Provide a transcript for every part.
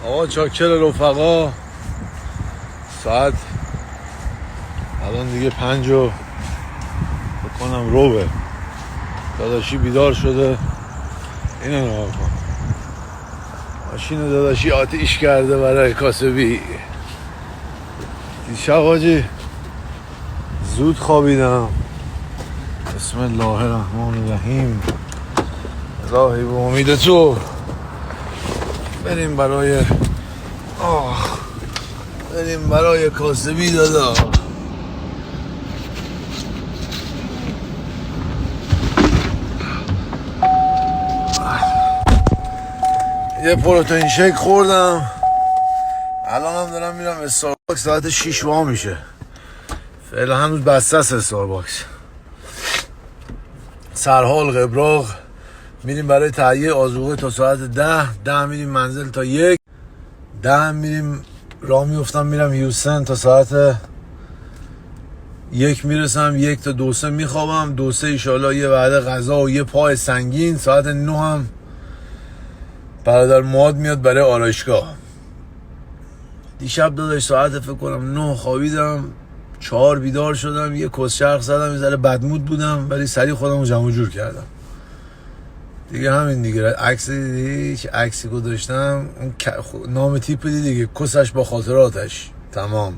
آقا چاکر رفقا. ساعت الان دیگه 5 و بکنم روبه. داداشی بیدار شده. اینو نگاه کن، ماشین داداشی آتیش کرده برای کاسبی. دیشب حاجی زود خوابیدم. بسم الله الرحمن الرحیم. الهی به امید تو بریم برای کاسبی دادا. یه پروتئین شیک خوردم، الان هم دارم میرم استارباکس. ساعت 6 وا میشه، فعلا هنوز بسته است استارباکس. سرحال قبراق میریم برای تهیه آذوقه تا ساعت 10 میریم منزل تا 1 10 میریم راه میفتم میرم هیوستن تا ساعت 1 میرسم. 1 تا 2 میخوابم. 2 ایشالا یه وعده غذا و یه پای سنگین. ساعت 9 هم برادر ماد میاد برای آرایشگاه. دیشب داداش ساعت فکر کنم 9 خوابیدم، 4 بیدار شدم، یه کسچرخ زدم، یه ذره بدمود بودم ولی سریع خودم رو جمع جور کردم دیگه. همین دیگه. عکس دیدی چه عکسی گذاشتم؟ نام تیپ دیدی دیگه، کسش با خاطراتش. تمام.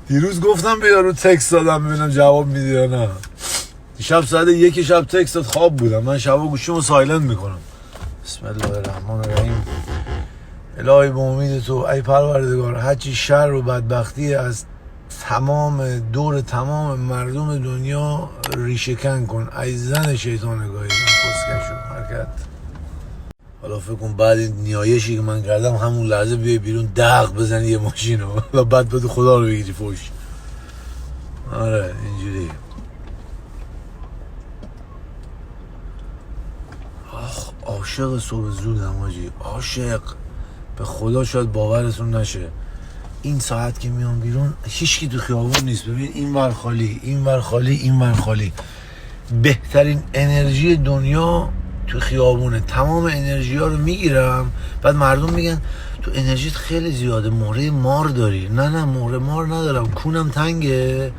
دیروز گفتم به یارو تکست دادم ببینم جواب میده یا نه. دیشب ساعت 1 شب تکست داد، خواب بودم. من شبا گوشیمو سایلنت میکنم. بسم الله الرحمن الرحیم. الهی به امید تو ای پروردگار هرچی شر و بدبختی از دور تمام مردم دنیا ریشه‌کن کن. ای زن شیطان گاهیدن کسکشو حرکت. حالا فکر کن بعد این نیایشی که من کردم همون لحظه بیای بیرون دق بزنی یه ماشینو و بعد بده خدا رو بگیری فوش. آره اینجوری. عاشق صبح زودم حاجی، عاشق. به خدا شاید باورتون نشه این ساعت که میام بیرون هیچکی تو خیابون نیست. ببین این ور خالی، این ور خالی، این ور خالی. بهترین انرژی دنیا تو خیابونه. تمام انرژی ها رو میگیرم. بعد مردم میگن تو انرژیت خیلی زیاده، مهره مار داری. نه مهره مار ندارم، کونم تنگه.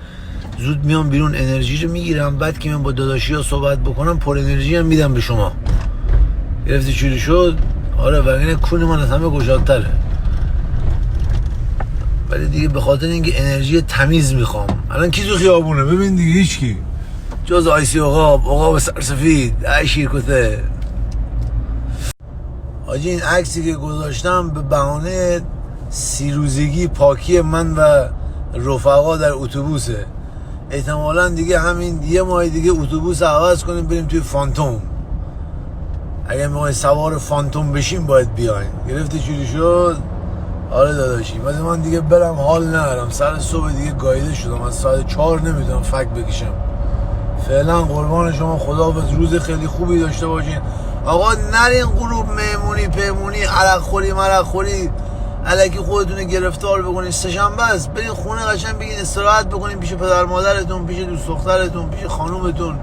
زود میام بیرون انرژی رو میگیرم. بعد که من با داداشی ها صحبت بکنم پر انرژی هم میدم به شما. گرفتی چوری شد؟ آره وگرنه کون من از همه گشادتره. ولی دیگه به خاطر اینکه انرژی تمیز میخوام. الان کی تو خیابونه؟ ببین دیگه هیچکی جز آیسی عقاب سرسفید ای شیرکته. حاجی این عکسی که گذاشتم به بهانه 30 روزگی پاکی من و رفقا در اتوبوسه. احتمالاً دیگه همین یه ماه دیگه اتوبوس عوض کنیم بریم توی فانتوم. اگه میخوای سوار فانتوم بشیم باید بیاین. گرفتی چوری شد؟ آره داداشی. مثلا من دیگه برم حال ندارم. سر صبح دیگه گایده شدم. از ساعت 4 نمیتونم فک بکشم. فعلا قربان شما، خداحافظ. روز خیلی خوبی داشته باشین. آقا نرین غروب مهمونی پیمونی عرق خوری الکی خودتون گرفتار بکنین. سه‌شنبه است، برین خونه قشنگ بگین استراحت بکنین پیش پدر مادرتون، پیش دوست دخترتون، پیش خانومتون،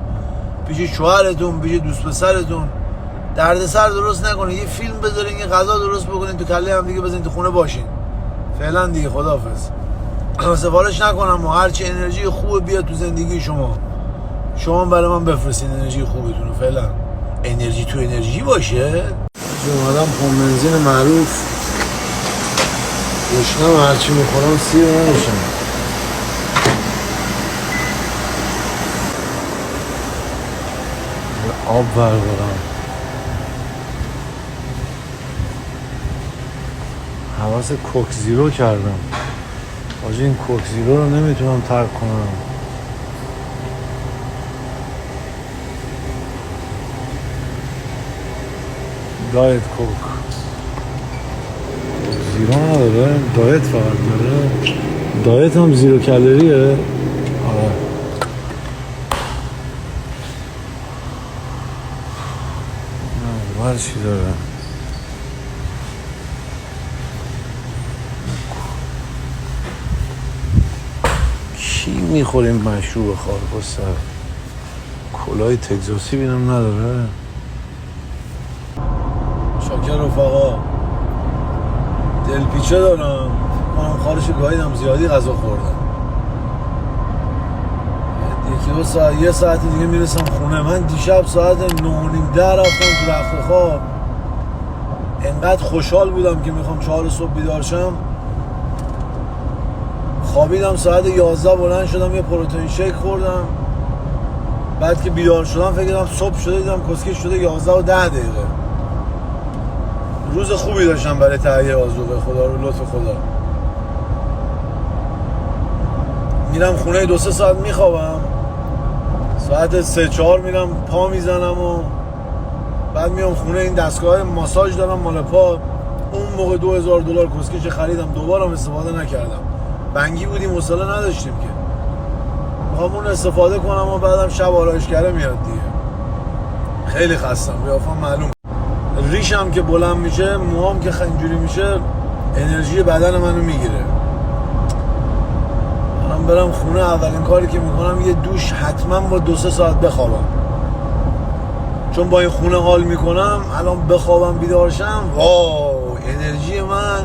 پیش شوهرتون، پیش دوست پسرتون. دردسر درست نکنین. یه فیلم بذارین، یه غذا درست بکنین، تو کله هم دیگه بزنین تو خونه باشین. فعلا دیگه خداحافظ. سفارش نکنم و هرچی انرژی خوب بیاد تو زندگی شما برای من بفرستین انرژی خوبتون. فعلا انرژی تو انرژی باشه. اومدم پمپ بنزین معروف. گشنم هرچی میخورم سیر نمیشم. آب بردارم. حواس کوک زیرو کردم. آجی این کوک زیرو رو نمیتونم ترک کنم. دایت کوک زیرو نداره، دایت فقط داره. دایت هم زیرو کالریه. آره نه چی داره. کی میخوریم مشروب خار سر؟ کلاه تگزاسی بینم نداره. شاکر رفقا، دلپیچه دارم، منم خارش گاهیدم، زیادی غذا خوردم. یکی دو ساعت، یه ساعت دیگه میرسم خونه. من دیشب ساعت 9:30 رفتم تو رخت خواب. انقدر خوشحال بودم که میخوام 4 صبح بیدار شم. خوابیدم ساعت 11 بلند شدم یه پروتئین شیک خوردم. بعد که بیدار شدم فکر کردم صبح شده، دیدم کسکش شده 11:10. روز خوبی داشتم برای تهیه آذوقه، خدا رو لطف خدا. میرم خونه 2-3 ساعت میخوابم، ساعت 3-4 میرم پا میزنم و بعد میام خونه. این دستگاه ماساژ دارم مال پا، اون موقع $2000 کسکش خریدم، دوباره هم استفاده نکردم. بنگی بودیم حوصله نداشتیم که میخوام اون استفاده کنم و بعدم شب آرایشگره میاد دیگه. خیلی خستم، قیافم معلوم. ریشم که بلند میشه، موهام که اینجوری میشه، انرژی بدن منو میگیره. من برم خونه اولین کاری که میکنم یه دوش حتما با 2-3 ساعت بخوابم، چون با این خونه حال میکنم. الان بخوابم بیدار شم، واو انرژی من،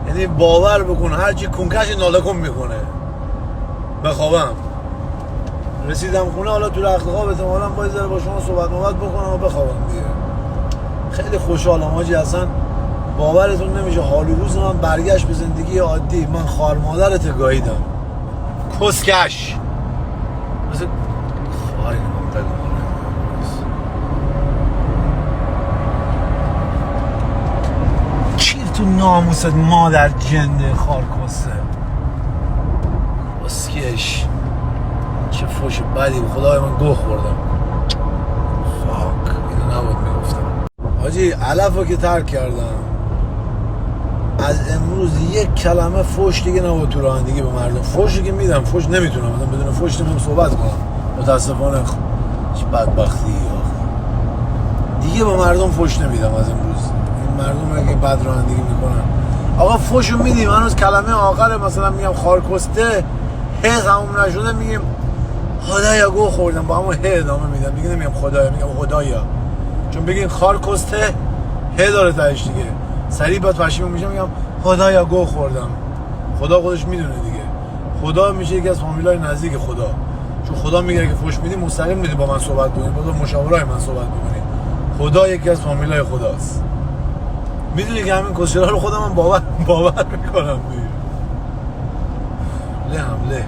یعنی باور بکن هرچی کنکش نالکن میکنه. بخوابم رسیدم خونه، حالا تو رخت خواب احتمالاً باید ذره با شما صحبت بکنم و بخوابم دیگه. خیلی خوشحالم حاجی، اصلا باورتون نمیشه. حال و روز من برگشت به زندگی عادی. من خواهر مادرت گاییدم کسکش مثل خواهی نمانتر. چیر تو ناموست مادر جنده خارکسته کسکش. چه فوش بدی به خدای من گوه خوردم. فاک اینو نباید میگفتم حاجی. علفو که ترک کردم، از امروز یک کلمه فوش دیگه نباید تو رانندگی به مردم. فوشی که میدم، فوش نمیتونم بدون فوش نمیتونم صحبت کنم متاسفانه. چه بدبختی دیگه. به مردم فوش نمیدم از امروز. این مردم که بد رانندگی میکنن آقا فوشو میدیم. هنوز کلمه آخره مثلا میگم خارکسته، ه تموم نشده میگیم خدایا گو خوردم، با همون ه ادامه میدم دیگه. نمیگم خدایا، میگم خدایا، چون بگین خارکسته ه داره تهش دیگه. سریع باید پشیمون میشم میگم خدایا گو خوردم. خدا خودش میدونه دیگه. خدا میشه یکی از فامیلای نزدیک خدا، چون خدا میگه که فوش میدی مستقیم میدی با من صحبت کنی، با مشاورای من صحبت بکنی. خدا یکی از فامیلای خداست. میدونی که همین کسچرها رو خودم من باور میکنم دیگه. له هم له.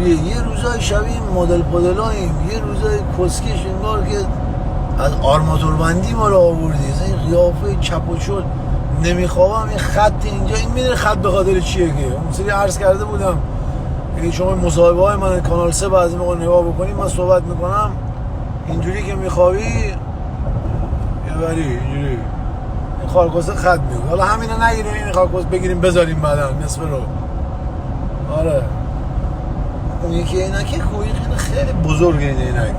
یه روزای شبیه مدل پدلاییم، یه روزای کسکش انگار که از آرماتور بندی ما رو آوردی. این قیافه چپ و چل نمیخوابم. این خط اینجا، این میدونه خط به خاطر چیه که اون سری عرض کرده بودم. اگه شما مصاحبه های من کانال 3 بعضی موقع نگاه بکنیم، من صحبت میکنم اینجوری که میخوابی یه بری اینجوری این خارکسته خط میگه. حالا همینو نگیریم، این خارکسته بگیریم بذاریم بعدا نصف رو. آره اون یکی عینکه کوهی خیلی بزرگه. این عینک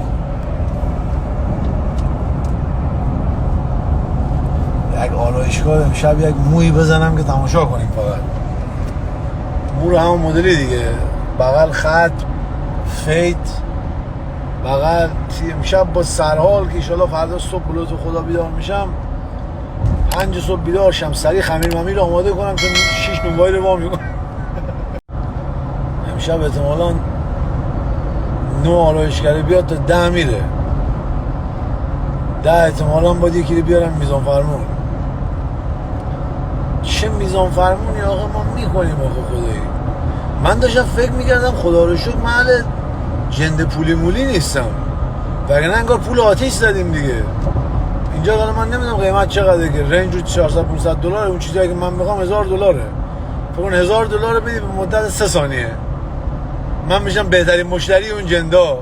یک آرایشگاه امشب یک موی بزنم که تماشا کنیم. فقط مو رو همون مدلی دیگه، بغل خط فیت، بغل امشب با سرحال که ایشالا فردا صبح بلوت خدا بیدار میشم 5 صبح بیدار شم، سریع خمیر ممیر آماده کنم چون 6 نونوایی رو وا میکنم. امشب احتمالاً 9 آرایشگره بیاد تا 10 میره. 10 احتمالاً باید یکی رو بیارم میزان فرمون. چه میزان فرمونی آقا ما میکنیم آقا خدایی. من داشتم فکر میکردم خدا رو شکر محل جنده پولی مولی نیستم، وگرنه انگار پول آتیش زدیم دیگه. اینجا حالا من نمیدونم قیمت چقدره که رنج رو 400-500 دلار. اون چیزی که من میخوام $1000. فکر کن $1000 بدی به مدت 3 ثانیه من میشم بهترین مشتری اون جندا.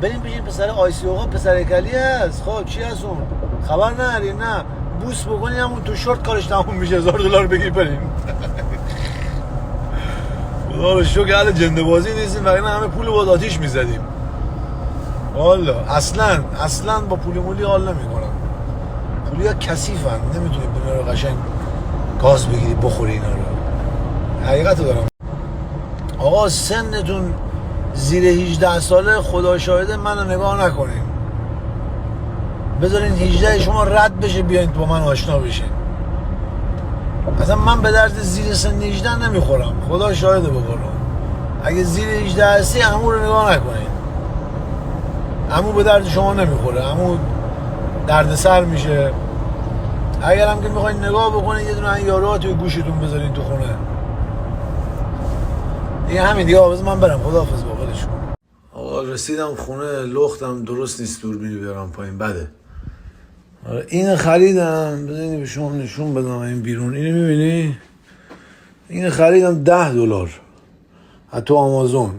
بریم بشین پسر آیسی اوقا پسر کلی هست. خب چی هست اون؟ خبر نداریم نه بوس بکنی همون تو شورت کارش تموم میشه. $1000 بگیر بریم. خدا رو شکر اهل جنده بازی نیستیم، وگرنه همه پول با آتیش میزدیم. والا اصلا با پول مولی حال نمیکنم. پولیا کثیفن، نمیتونی بنا رو قشنگ گاز بگیری بخوری اینا رو. حقیقت رو دارم. آقا سنتون زیر 18 ساله خدا شاهده منو نگاه نکنین، بذارین 18 شما رد بشه بیاین با من آشنا بشین. اصلا من به درد زیر سن 18 نمیخورم، خدا شاهده بکنم. اگه زیر 18 هستی عمو رو نگاه نکنین، عمو به درد شما نمیخوره، عمو درد سر میشه. اگر هم که میخواین نگاه بکنین یه دونه یاروها توی گوشتون بذارین تو خونه دیگه. همین دیگه. بذار من برم، خداحافظ، باقلش کن. آقا رسیدم خونه، لختم درست نیست دوربینی بیارم پایین، بده. آره این خریدم، بذارین به شما نشون بدم. این بیرون اینو میبینی؟ این خریدم $10 حتی آمازون.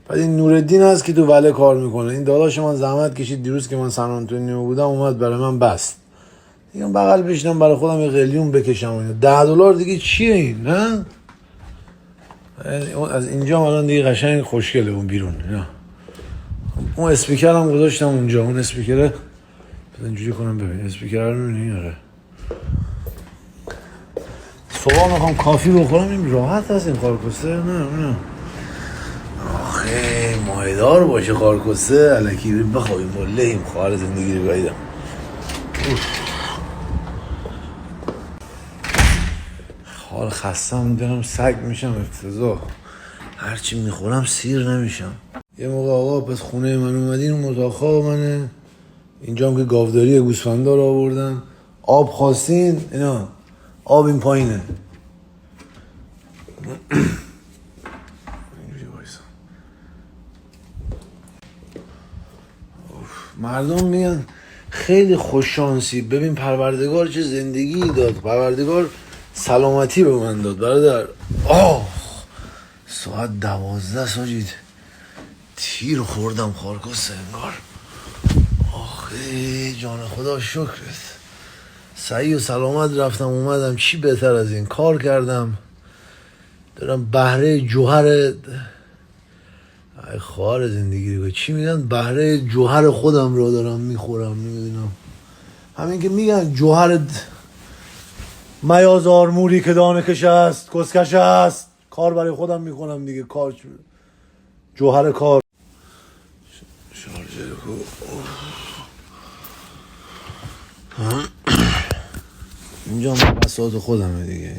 بعد این نورالدین هست که تو وله کار میکنه، این داداش من زحمت کشید دیروز که من سن آنتونیو بودم اومد برای من بست دیگه. بغل بشینم برای خودم یه قلیون بکشم. اینو $10 دیگه چیه این؟ نه از اینجا الان دیگه قشنگ خوشگله اون بیرون. نه اون اسپیکر هم گذاشتم اونجا، اون اسپیکره اینجوری کنم ببین، اسپیکر رو میبینی؟ آره صبح میخوام کافی بخورم، این راحت هست این خارکسته. نه آخه مایدار باشه خارکسته، الکی بخوابیم با لحیم خواهر زندگی رو گاییدم. حال خستم، دارم سگ میشم، افتضاح. هرچی میخورم سیر نمیشم. یه موقع آقا پس خونه من اومدین، اون اتاق خواب منه، اینجا هم که گاوداری گوسفندا رو آوردم. آب خواستین؟ اینا آب این پایینه. مردم میگن خیلی خوششانسی، ببین پروردگار چه زندگی داد، پروردگار سلامتی به من داد برادر. ساعت 12 ساجید تیر خوردم خارکسته انگار. آخه جان خدا شکرت، صحیح و سلامت رفتم اومدم. چی بهتر از این؟ کار کردم، دارم بهره جوهر، ای خواهر زندگی رو چی میگن، بهره جوهر خودم رو دارم میخورم. نمیدونم، همین که میگن جوهر میاز آرموری که دانه کش است کسکش است. کار برای خودم میکنم دیگه، کار جوهر کار. شارژر کو اینجا بساط خودمه دیگه.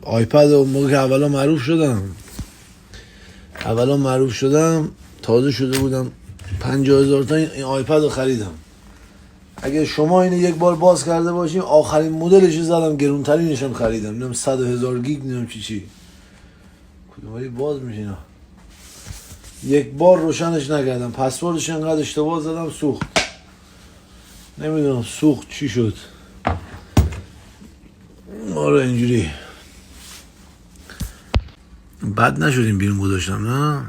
آیپد اون موقع که اولا معروف شدم تازه شده بودم 50,000 تا این آیپد رو خریدم. اگه شما اینو یک بار باز کرده باشیم، آخرین مدلش زدم، گرونترینش هم خریدم، نمیدونم 100,000 گیگ، نمیدونم چی کدومایی باز میشه اینا. یک بار روشنش نکردم، پسوردش انقدر اشتباه زدم سوخت، نمیدونم سوخت چی شد. آره اینجوری بد نشدیم بیرون گذاشتم. نه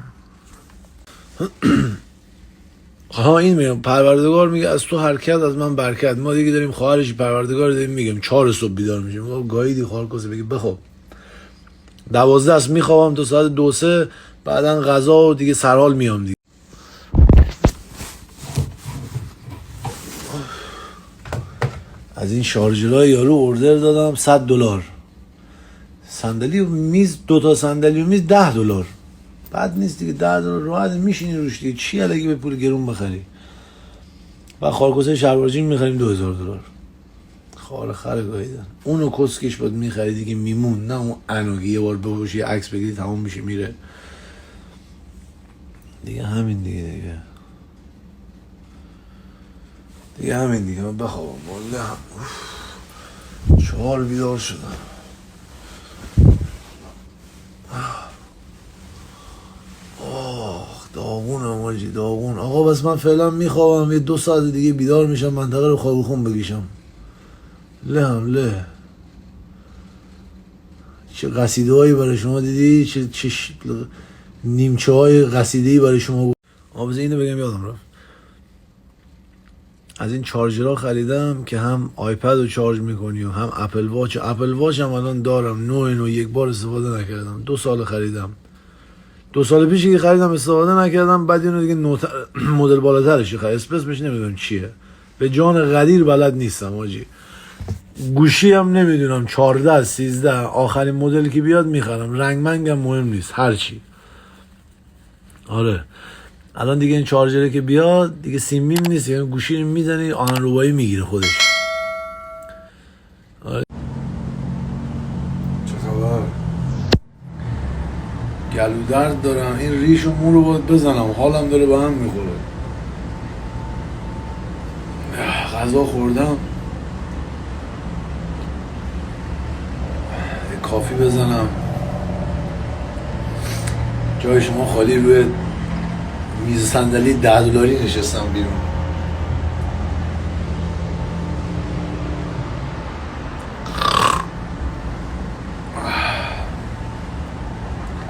ها این میگم پروردگار میگه از تو حرکت از من برکت. ما دیگه داریم خواهرش پروردگار داریم میگم 4 صبح بیدار میشیم. گاییدی خارکسته بگی بخواب 12 است میخوابم تا ساعت 2-3 بعدن غذا و دیگه سرحال میام دیگه. از این شارژرهای یارو اوردر دادم $100. صندلی و میز، 2 تا صندلی و میز $10. بد نیست دیگه، $10 راحت میشینی روش دیگه. چی الکی به پول گرون بخری؟ و خارکسته شلوارجین میخریم $2,000. خره گاییدن. اونو کسکش باید میخری دیگه، میمون. نه اون انوگی یه بار بپوشی عکس بگیری تمام میشه میره دیگه. همین دیگه همین دیگه. من بخوابم والله 4 بیدار شدم. داغونم واجی داغون. آقا بس من فعلا میخوابم، یه 2 ساعت دیگه بیدار میشم، منطقه رو خواب خون بگیشم. له چه قصیده هایی برای شما دیدی، چه نیمچه های قصیده ای برای شما بود. آبزه اینو بگم یادم رفت، از این چارجرها خریدم که هم آیپد رو چارج میکنی و هم اپل واچ. اپل واچ هم الان دارم، نو یک بار استفاده نکردم. 2 سال خریدم، 2 سال پیش که خریدم استفاده نکردم. بعد اینو دیگه مدل بالاترش خریدم، اسمش نمیدونم چیه، به جان قدیر بلد نیستم آجی. گوشی هم نمیدونم 14 13 آخرین مدل که بیاد میخرم. رنگ منگم مهم نیست، هرچی آره الان دیگه این چارجره که بیاد دیگه سیمیم نیست، یعنی گوشی رو میزنی آهن ربایی میگیره خودش. آره. چه خبر؟ گلو درد دارم، این ریش و مو رو باید بزنم، حالم داره به هم میخوره. غذا خوردم، کافی بزنم. جای شما خالی، روی میز صندلی $10 نشستم بیرون.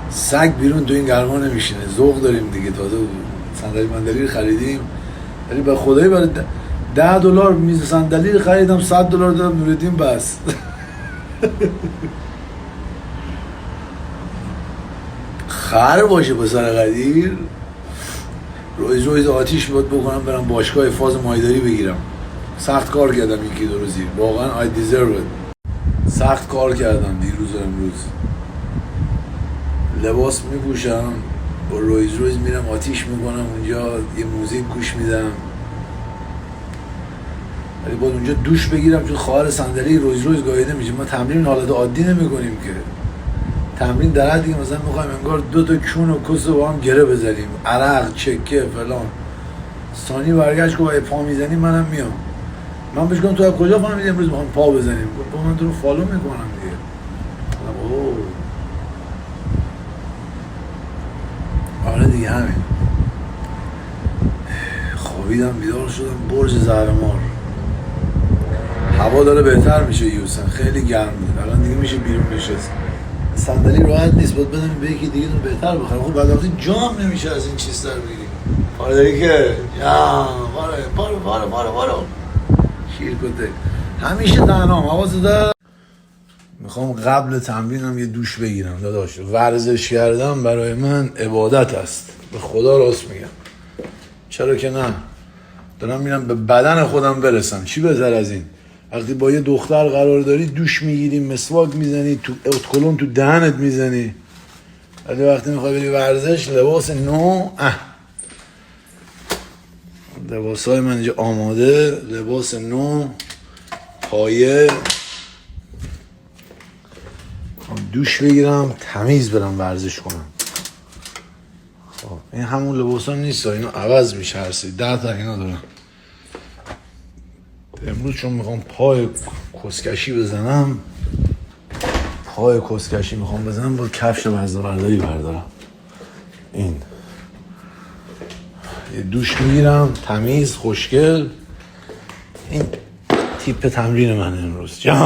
سگ بیرون تو این گرما نمیشینه، ذوق داریم دیگه. تازه صندلی مندلی خریدیم، ولی به خدایی برای $10 میز صندلی خریدم، $100 دادم نوردین بس. خر باشه پسر قدیر، روز آتیش باید بکنم برم باشگاه فاز مایداری بگیرم. سخت کار کردم یکی دو روزی، واقعا I deserve it. سخت کار کردم دیروز و امروز. لباس میپوشم، با رویز میرم آتیش میکنم اونجا، یه موزیک گوش میدم، ولی باید اونجا دوش بگیرم چون خواهر صندلی رویز گاییده میشه. ما تمرین حالت عادی نمیکنیم که، تمرین در حدی که مثلا میخوایم انگار 2 تا کون و کس رو با هم گره بزنیم، عرق چکه فلان. ثانی برگشت که پا میزنی منم میام. من بهش گفتم تو از کجا فهمیدی امروز میخوام پا بزنیم؟ گفت من تو رو فالو میکنم دیگه. اوه آره دیگه همین. خوابیدم بیدار شدم، برج زهرمار. هوا داره بهتر میشه یوسن، خیلی گرم بود، الان دیگه میشه بیرون نشست. صندلی راحت نیست، باید بدم به یکی دیگه رو بهتر بخرم. خب بعد وقتی جام نمیشه از این چیز در بگیریم. آره داری که یا بارو شیر کده همیشه تنهام. حواست داره. میخوام قبل تمرینم یه دوش بگیرم داداش. ورزش کردم برای من عبادت است، به خدا راست میگم. چرا که نه، دارم میرم به بدن خودم برسم. چی بهتر از این؟ وقتی با یه دختر قرار داری دوش میگیری، مسواک میزنی، تو اتکلون تو دهنت میزنی، ولی وقتی میخوای بری ورزش لباس نو. لباسای من اینجا آماده، لباس نو، پایه، دوش بگیرم تمیز برم ورزش کنم. خب این همون لباسا نیست، اینا عوض میشه هر سری 10 تا اینا دارم. امروز چون میخوام پای کسکشی بزنم، پای کسکشی میخوام بزنم، با کفش وزنه‌برداری بردارم. این یه دوش میگیرم تمیز خوشگل. این تیپ تمرین من امروز. جان